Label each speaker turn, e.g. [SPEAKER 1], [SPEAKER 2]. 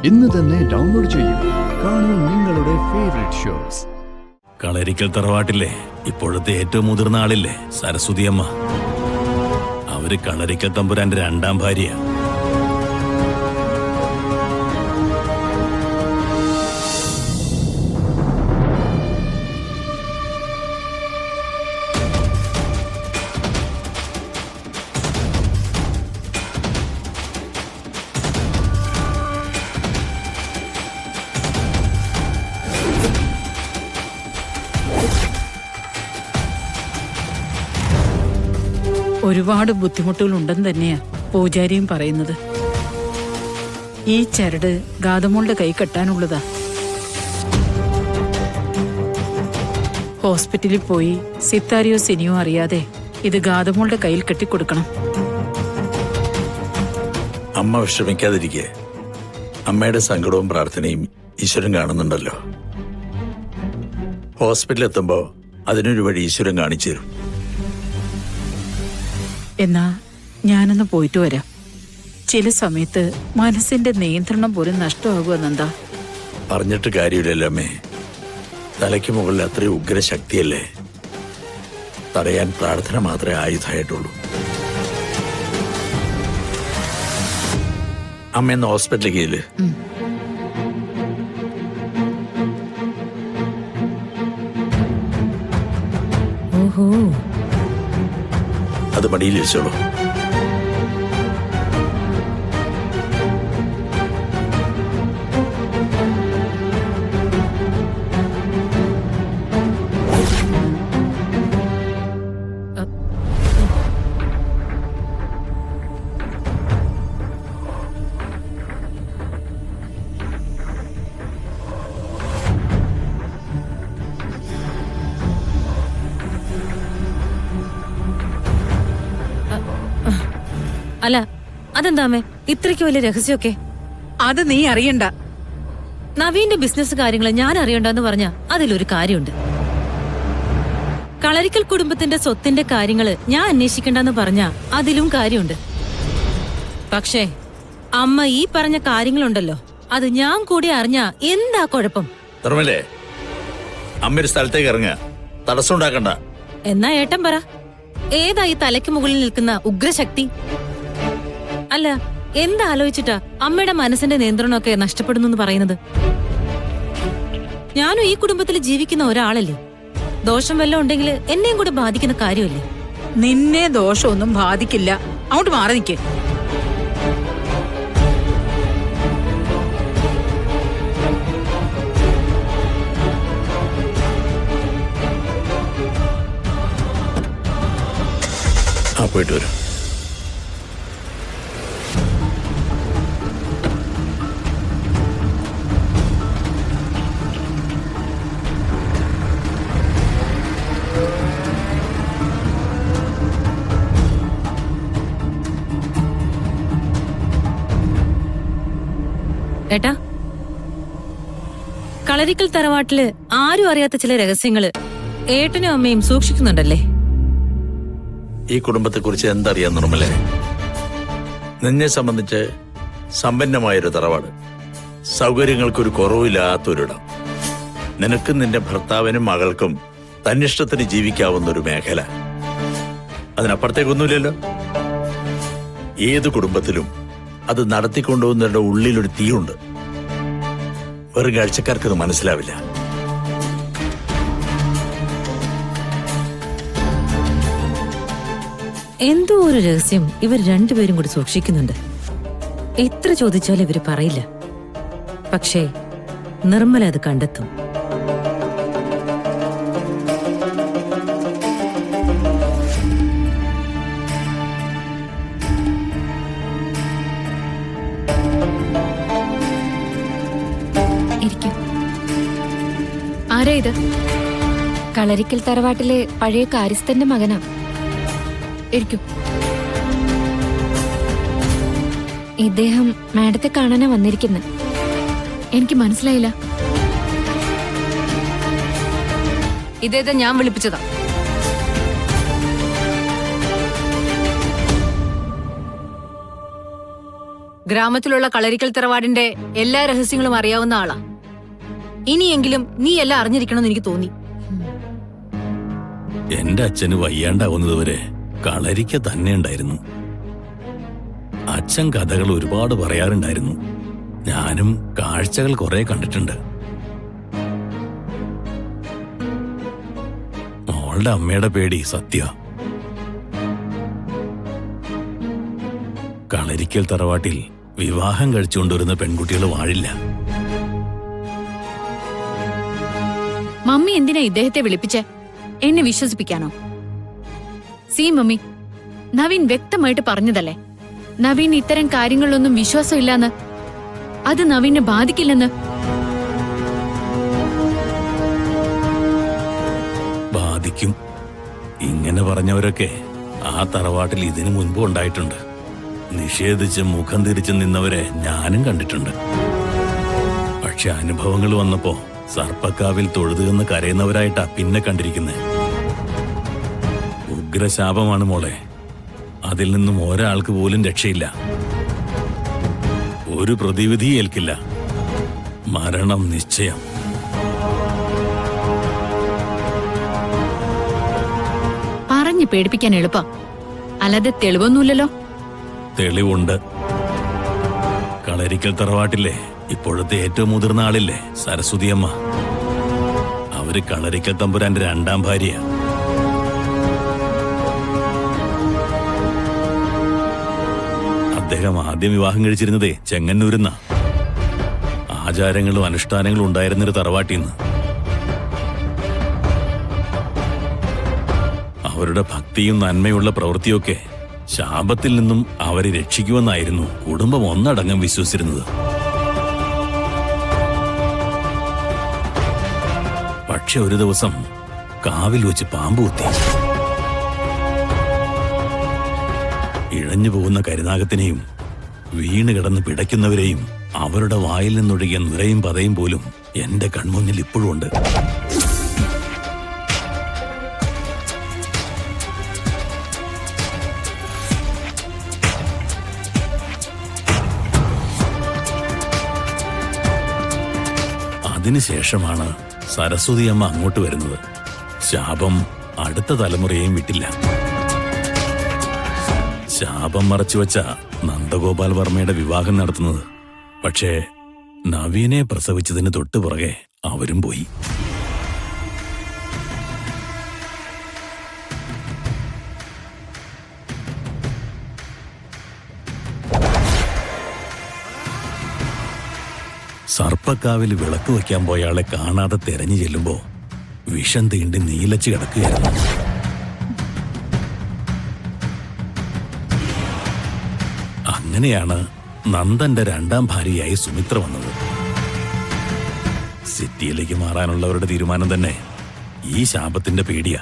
[SPEAKER 1] ഇന്ന് തന്നെ ഡൗൺലോഡ് ചെയ്യൂ. കാണൂ നിങ്ങളുടെ ഫേവറേറ്റ് ഷോസ്.
[SPEAKER 2] കളരിക്കൽ തറവാട്ടിലെ ഇപ്പോഴത്തെ ഏറ്റവും മുതിർന്ന ആളില്ലേ, സരസ്വതി അമ്മ. അവര് കളരിക്കൽ തമ്പുരാന്റെ രണ്ടാം ഭാര്യ.
[SPEAKER 3] ഒരുപാട് ബുദ്ധിമുട്ടുകൾ ഉണ്ടെന്ന് തന്നെയാ പൂജാരിയും പറയുന്നത്. ഈ ചരട് ഗാതമോളുടെ കൈ കെട്ടാനുള്ളതാ. ഹോസ്പിറ്റലിൽ പോയി സിത്താരിയോ സിനിയോ അറിയാതെ ഇത് ഗാതമോളുടെ കയ്യിൽ കെട്ടിക്കൊടുക്കണം.
[SPEAKER 2] അമ്മ വിഷമിക്കാതിരിക്കെ. അമ്മയുടെ സങ്കടവും പ്രാർത്ഥനയും ഈശ്വരൻ കാണുന്നുണ്ടല്ലോ. ഹോസ്പിറ്റലിൽ എത്തുമ്പോ അതിനൊരു വഴി ഈശ്വരൻ കാണിച്ചു തരും.
[SPEAKER 3] എന്നാ ഞാനൊന്ന് പോയിട്ട് വരാം. ചില സമയത്ത് മനസ്സിന്റെ നിയന്ത്രണം പോലും നഷ്ടമാകുമെന്നെന്താ.
[SPEAKER 2] പറഞ്ഞിട്ട് കാര്യമില്ലല്ലോ അമ്മേ. തലയ്ക്ക് മുകളിൽ അത്രയും ഉഗ്രശക്തിയല്ലേ. തടയാൻ പ്രാർത്ഥന മാത്രമേ ആയുധമായിട്ടുള്ളൂ. അമ്മ ഇന്ന് ഹോസ്പിറ്റലിലേക്ക് ഇല്ലേ?
[SPEAKER 3] ഓഹോ,
[SPEAKER 2] അത് മടിയിൽ വെച്ചോളൂ.
[SPEAKER 4] അല്ല, അതെന്താമേ ഇത്രയ്ക്ക് വലിയ രഹസ്യമൊക്കെ?
[SPEAKER 3] അത് നീ അറിയണ്ട.
[SPEAKER 4] നവീന്റെ ബിസിനസ് കാര്യങ്ങൾ ഞാൻ അറിയണ്ടെന്ന് പറഞ്ഞ അതിലൊരു കാര്യമുണ്ട്. കളരിക്കൽ കുടുംബത്തിന്റെ സ്വത്തിന്റെ കാര്യങ്ങള് ഞാൻ അന്വേഷിക്കണ്ടെന്ന് പറഞ്ഞ അതിലും കാര്യമുണ്ട്. പക്ഷേ അമ്മ ഈ പറഞ്ഞ കാര്യങ്ങളുണ്ടല്ലോ, അത് ഞാൻ കൂടി അറിഞ്ഞ എന്താ കുഴപ്പം?
[SPEAKER 2] ധർമ്മല്ലേ, അമ്മ ഒരു സ്ഥലത്തേക്ക് ഇറങ്ങുക, തടസ്സം ഉണ്ടാക്കണ്ട.
[SPEAKER 4] എന്നാ ഏട്ടൻ പറ, ഏതാ ഈ തലയ്ക്ക് മുകളിൽ നിൽക്കുന്ന ഉഗ്രശക്തി? അല്ല, എന്താ ആലോചിച്ചിട്ടാ അമ്മയുടെ മനസ്സിന്റെ നിയന്ത്രണമൊക്കെ നഷ്ടപ്പെടുന്നു പറയുന്നത്? ഞാനും ഈ കുടുംബത്തിൽ ജീവിക്കുന്ന ഒരാളല്ലേ. ദോഷം വല്ലതും ഉണ്ടെങ്കിൽ എന്നെയും കൂടെ ബാധിക്കുന്ന കാര്യമല്ലേ.
[SPEAKER 3] നിന്നെ ദോഷമൊന്നും ബാധിക്കില്ല. അങ്ങോട്ട് മാറി നിൽക്കേ.
[SPEAKER 2] പോയിട്ട് വരും.
[SPEAKER 4] ഏട്ടാ, കളരിക്കൽ തറവാട്ടില് ആരും അറിയാത്ത ചില രഹസ്യങ്ങള് ഏട്ടനും അമ്മയും സൂക്ഷിക്കുന്നുണ്ടല്ലേ?
[SPEAKER 2] ഈ കുടുംബത്തെക്കുറിച്ച് എന്തറിയാൻ നിർമ്മലേ? നിന്നെ സംബന്ധിച്ച് സമ്പന്നമായൊരു തറവാട്, സൗകര്യങ്ങൾക്കൊരു കുറവില്ലാത്തൊരിടം, നിനക്കും നിന്റെ ഭർത്താവിനും മകൾക്കും തന്നിഷ്ടത്തിന് ജീവിക്കാവുന്നൊരു മേഖല. അതിനപ്പുറത്തേക്കൊന്നുമില്ലല്ലോ. ഏത് കുടുംബത്തിലും അത് നടത്തിക്കൊണ്ടുപോകുന്നവരുടെ ഉള്ളിലൊരു തീയുണ്ട്. വെറും കാഴ്ചക്കാർക്കത് മനസ്സിലാവില്ല.
[SPEAKER 4] എന്തോ ഒരു രഹസ്യം ഇവർ രണ്ടുപേരും കൂടി സൂക്ഷിക്കുന്നുണ്ട്. എത്ര ചോദിച്ചാലും ഇവര് പറയില്ല. പക്ഷേ നിർമ്മല അത് കണ്ടെത്തും.
[SPEAKER 5] ആരാ ഇത്? കളരിക്കൽ തറവാട്ടിലെ പഴയ കാര്യസ്ഥന്റെ മകനാ. ഇരിക്കും. ഇദ്ദേഹം മാഡത്തെ കാണാനാ വന്നിരിക്കുന്നത്. എനിക്ക് മനസ്സിലായില്ല.
[SPEAKER 6] ഇതേതാ ഞാൻ വിളിപ്പിച്ചതാ. ഗ്രാമത്തിലുള്ള കളരിക്കൽ തറവാടിന്റെ എല്ലാ രഹസ്യങ്ങളും അറിയാവുന്ന ആളാ. ഇനിയെങ്കിലും നീ എല്ലാം അറിഞ്ഞിരിക്കണമെന്ന് എനിക്ക് തോന്നി.
[SPEAKER 2] എന്റെ അച്ഛന് വയ്യാണ്ടാവുന്നതുവരെ കളരിക്ക തന്നെ ഉണ്ടായിരുന്നു. അച്ഛൻ കഥകൾ ഒരുപാട് പറയാറുണ്ടായിരുന്നു. ഞാനും കാഴ്ചകൾ കുറെ കണ്ടിട്ടുണ്ട്. മോളുടെ അമ്മയുടെ പേടി സത്യ. കളരിക്കൽ തറവാട്ടിൽ വിവാഹം കഴിച്ചുകൊണ്ടുവരുന്ന പെൺകുട്ടികൾ വാഴില്ല.
[SPEAKER 5] മമ്മി എന്തിനാ ഇദ്ദേഹത്തെ വിളിപ്പിച്ചേ? എന്നെ വിശ്വസിപ്പിക്കാനോ? സീ മമ്മി, നവീൻ വ്യക്തമായിട്ട് പറഞ്ഞതല്ലേ, നവീൻ ഇത്തരം കാര്യങ്ങളിലൊന്നും വിശ്വാസമില്ലാന്ന്, അത് നവീനെ ബാധിക്കില്ലെന്ന്.
[SPEAKER 2] ബാധിക്കും. ഇങ്ങനെ പറഞ്ഞവരൊക്കെ ആ തറവാട്ടിൽ ഇതിനു മുൻപ് ഉണ്ടായിട്ടുണ്ട്. നിഷേധിച്ച് മുഖം തിരിച്ചു നിന്നവരെ ഞാനും കണ്ടിട്ടുണ്ട്. പക്ഷെ അനുഭവങ്ങൾ വന്നപ്പോ സർപ്പക്കാവിൽ തൊഴുതുകന്ന് കരയുന്നവരായിട്ടാ പിന്നെ കണ്ടിരിക്കുന്നത്. ഉഗ്രശാപമാണ് മോളെ. അതിൽ നിന്നും ഒരാൾക്ക് പോലും രക്ഷയില്ല. ഒരു പ്രതിവിധി ഏൽക്കില്ല. മരണം നിശ്ചയം.
[SPEAKER 5] പറഞ്ഞു പേടിപ്പിക്കാൻ എളുപ്പം, അല്ലാതെ തെളിവൊന്നുമില്ലല്ലോ.
[SPEAKER 2] തെളിവുണ്ട്. കളരിക്കൽ തറവാട്ടില്ലേ ഇപ്പോഴത്തെ ഏറ്റവും മുതിർന്ന ആളില്ലേ, സരസ്വതിയമ്മ. അവര് കളരിക്കൽ തമ്പുരാന്റെ രണ്ടാം ഭാര്യ. അദ്ദേഹം ആദ്യം വിവാഹം കഴിച്ചിരുന്നതേ ചെങ്ങന്നൂരുന്ന. ആചാരങ്ങളും അനുഷ്ഠാനങ്ങളും ഉണ്ടായിരുന്നൊരു തറവാട്ടിന്ന്. അവരുടെ ഭക്തിയും നന്മയുള്ള പ്രവൃത്തിയൊക്കെ ശാപത്തിൽ നിന്നും അവരെ രക്ഷിക്കുമെന്നായിരുന്നു കുടുംബം ഒന്നടങ്കം വിശ്വസിച്ചിരുന്നത്. പക്ഷെ ഒരു ദിവസം കാവിൽ വെച്ച് പാമ്പ് കുത്തി. ഇഴഞ്ഞു പോകുന്ന കരുനാഗത്തിനെയും വീണ് കിടന്ന് പിടയ്ക്കുന്നവരെയും അവരുടെ വായിൽ നിന്നൊഴുകിയ നുരയും പതയും പോലും എന്റെ കൺമുന്നിൽ ഇപ്പോഴും ഉണ്ട്. അതിനുശേഷമാണ് സരസ്വതി അമ്മ അങ്ങോട്ട് വരുന്നത്. ശാപം അടുത്ത തലമുറയെയും വിട്ടില്ല. ശാപം മറച്ചുവെച്ച നന്ദഗോപാൽ വർമ്മയുടെ വിവാഹം നടത്തുന്നത്. പക്ഷേ നവീനെ പ്രസവിച്ചതിന് തൊട്ടു പുറകെ അവരും പോയി. സർപ്പക്കാവിൽ വിളക്ക് വയ്ക്കാൻ പോയ ആളെ കാണാതെ തെരഞ്ഞു ചെല്ലുമ്പോ വിഷം തീണ്ടി നീലച്ച് കിടക്കുകയായിരുന്നു. അങ്ങനെയാണ് നന്ദന്റെ രണ്ടാം ഭാര്യയായി സുമിത്ര വന്നത്. സിറ്റിയിലേക്ക് മാറാനുള്ളവരുടെ തീരുമാനം തന്നെ ഈ ശാപത്തിന്റെ പേടിയാ.